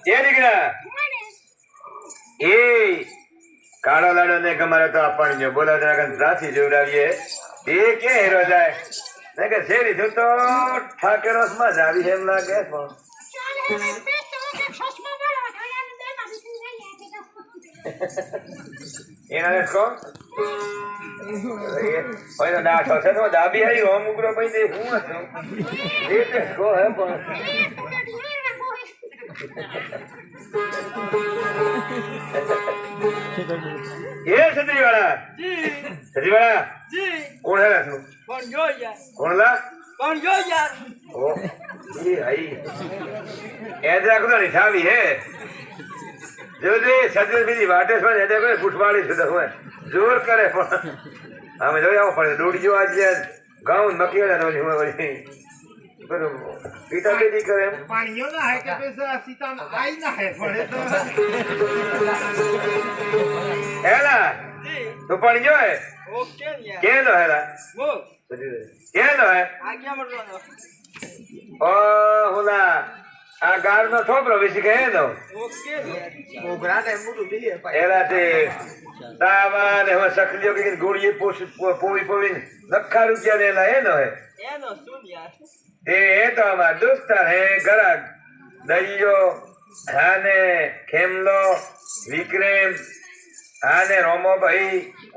એ દીકરા એ કાળો લાડો ને કમારે તો આપણને બોલાવતા ત્રાસી જોડાવીએ એ કે હેરો જાય ને કે શેરી જો તો ઠાકેરસ માં જ આવી એમ લાગે એના કો ઓય ડાઠો છે તો દાબી આવી હોમ ઉગ્રો પઈ દે હું હતો એ તે કો હે પણ ये सत्रीवाला जी सत्रीवाला जी कौन है तू कौन जो यार कौन ला कौन जो यार ओ ये आई ऐसा को नहीं छावी है जो दे सत्रीवाल भी वाटे पर ऐसे कोई फुटवाली सुधा हुआ जोर करे हमें जो आओ पर डूडी जो आज गांव मकेला नो हुआ वही पर पीटा के दी करे पानियो ना है के पैसा सीता आई ना है पड़े तो हेला तू पानियो है ओके यार के लो हेला वो के लो है आज्ञा मरनो ओ होला आ गार नो ठोपरो बेसी के दो ओके यार वो ग्राटे मुडू दी है एला ते तावा ने हो सकलियो के गोड़ी पोई लखा रुपया लेला है नो है एनो सुन यार ये तो हमारा दोस्तर है गरग दइयो हाने खेमलो विक्रम हाने रोमो भाई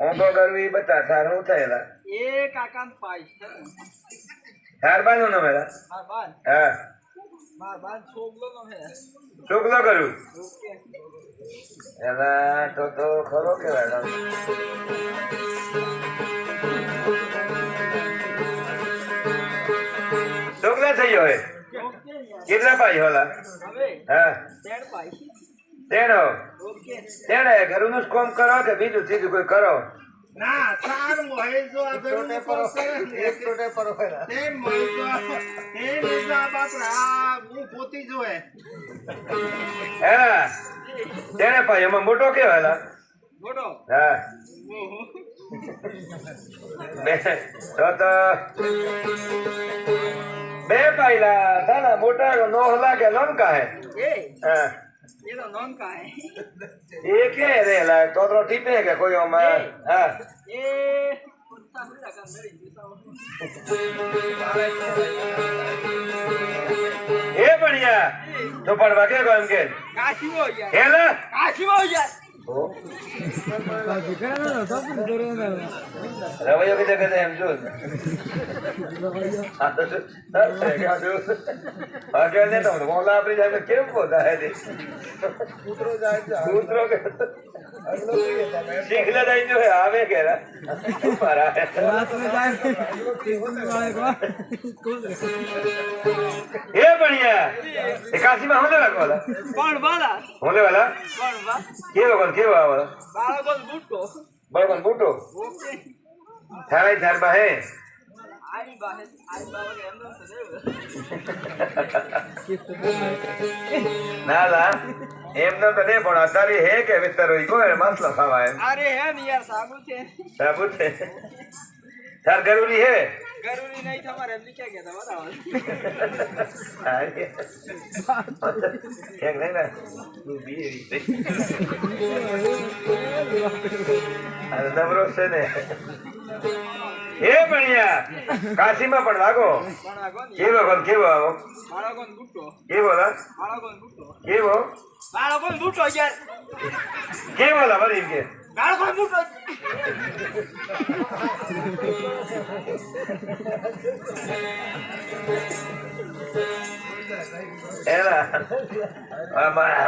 ओबो गरवी बता थारू थेला ये काका पाइस थार बानो न मेरा बार हां बार छोगलो न है छोगलो करू ओके एला तो खरो के वाला छोकरा થઈ હોય કેટલા પાઈ होला હવે હા 13 પાઈ 13 ઓકે 13 ઘરનું કામ કરો કે બીજું ચીજ કોઈ કરો ના ચાર મોહે જો આ છોટે પરો એક છોટે પરો તે મોહે જો તે નીજા બાપરા હું પોતી જો હે હા 13 પાઈ એમાં મોટો કે होला મોટો હા તો बे पाइला था ना मोटा को नोहला के लोन का है ये हां ये तो लोन का है ये के रे ला तो टीपे के कोई हम हां ये कुत्ता भी लगा मेरी ये बढ़िया तो पढ़वा के गम के काशी हो यार हेला काशी हो यार ओ दिखरा ना सब जोरे ना रवैया के जगह हम जो हां तो क्या जो आगे ने तो मोला अपनी जगह क्यों होता है दे दूसरो जाए दूसरो के सीखला जाए जो है आवे कह रहा मारा है रात में जाए वाले को ये बढ़िया एकासी में होने वाला कौन वाला होने वाला कौन वाला के लोग के वाला बाळगन बूटो ओके थारे थार बाहे आई बाहे के अंदर से ना ला एमनो तो नहीं पण अतारी है के वितरो इको मसलो खावा है अरे है नहीं यार साबुत है थार जरूरी है जरूरी नहीं था हमारे लिखा गया था बताओ एक नहीं ना तू भी अरे नंबरों से ने ये बढ़िया काशी में पढ़ लागो के वो बाळगन बूटो के बोला बाळगन बूटो के वो बाळगन बूटो यार के बोला बड़ी के बाळगन बूटो एला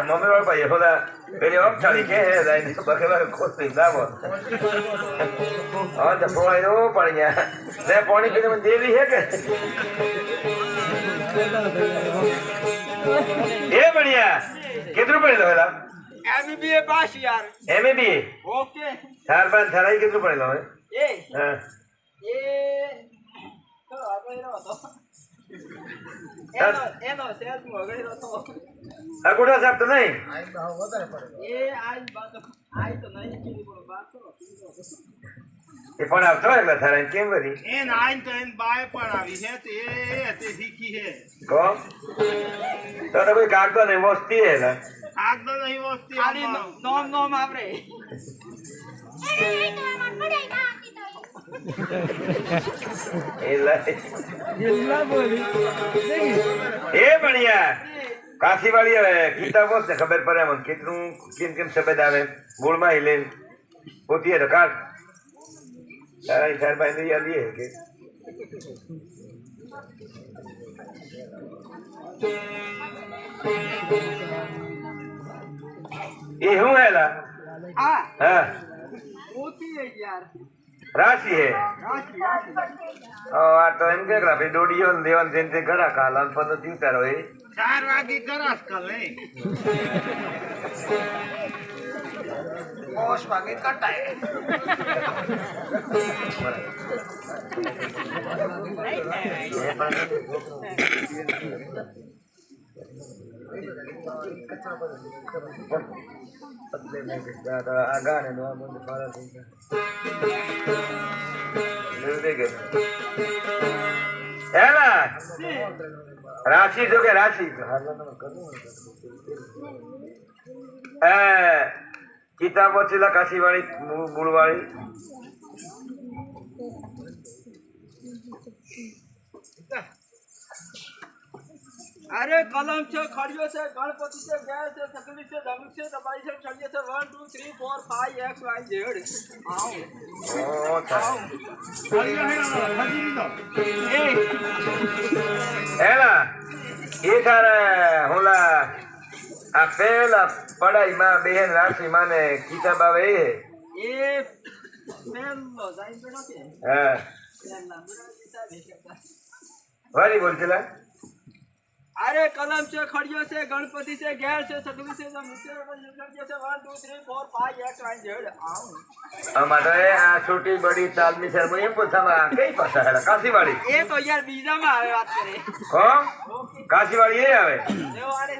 मम्मी और भाई होला मेरे अब चली के है दाई बके बके खोस नहीं वो और जब पोई रो पड़ गया ले पानी पीने में देवी है के ये बढ़िया कितने पढ़े लो हेला एमबीए पास यार एमबीए ओके चार बार थराई कितने पढ़े लो ये हां ये तो आगे रहो तो एनो सेल्स में गई तो अगुड़ा साहब तो नहीं आई भाव વધારે પડે ये आज बात आई तो नहीं की बात तो એ પણ આવતો એટલે થારે કેમ કરી એ નાઈન તો એન બાય પણ આવી છે તે શીખી છે કો તો કોઈ કાગતો નહીં મસ્તી હે ને કાગદો નહીં વસ્તી ખાલી નોમ આપરે એ બણિયા કાશી વાળી હવે કિતાબો ને ખબર પડે મને કેટલું કેમ કેમ શબ્દ આવે મૂળમાં हिले પોતી તો કાઢ તારા હિસાબ ભાઈ યાદ એ કે એ હું હેલા હા હા પોતી હે યાર રાશિ હે રાશિ આ તો એમ કે ભાઈ દોડીઓ ને દેવાન જેમ તે ઘરા કાલા પણ જીવતા રહે 4 વાગે કરાસ કલે 5 વાગે કટાય આગળ નો બંધ પારા થઈ ગયા હેલા રાશિ જો કે રાશિ કિતાબો છે કાશી વાળી મૂળ વાળી अरे कलम से खड़ियो से गणपति से गैस से सकली से धनुष से दबाई से छड़िए से 1 2 3 4 5 x y z आओ ઓ आओ ए હેલા એ તારે હોલા આ પેલા પડાઈમાં બેન રાશિ માને કિતાબ આવે ए पेलो जाइन पे नके હા पेला मुरा दिशा भेटा વારી બોલતેલા अरे कलम से खड़ियो से गणपति से गैर से सकली से धनुष से छड़िए से 1 2 3 4 5 x y z आओ અમારે આ છોટી બડી તાલમી છે હું એમ પૂછાવા કઈ ભાષા હેલા કાશી વાળી ए तो यार बीजा में आवे बात करे હો કાશી વાળી એ આવે देव आरे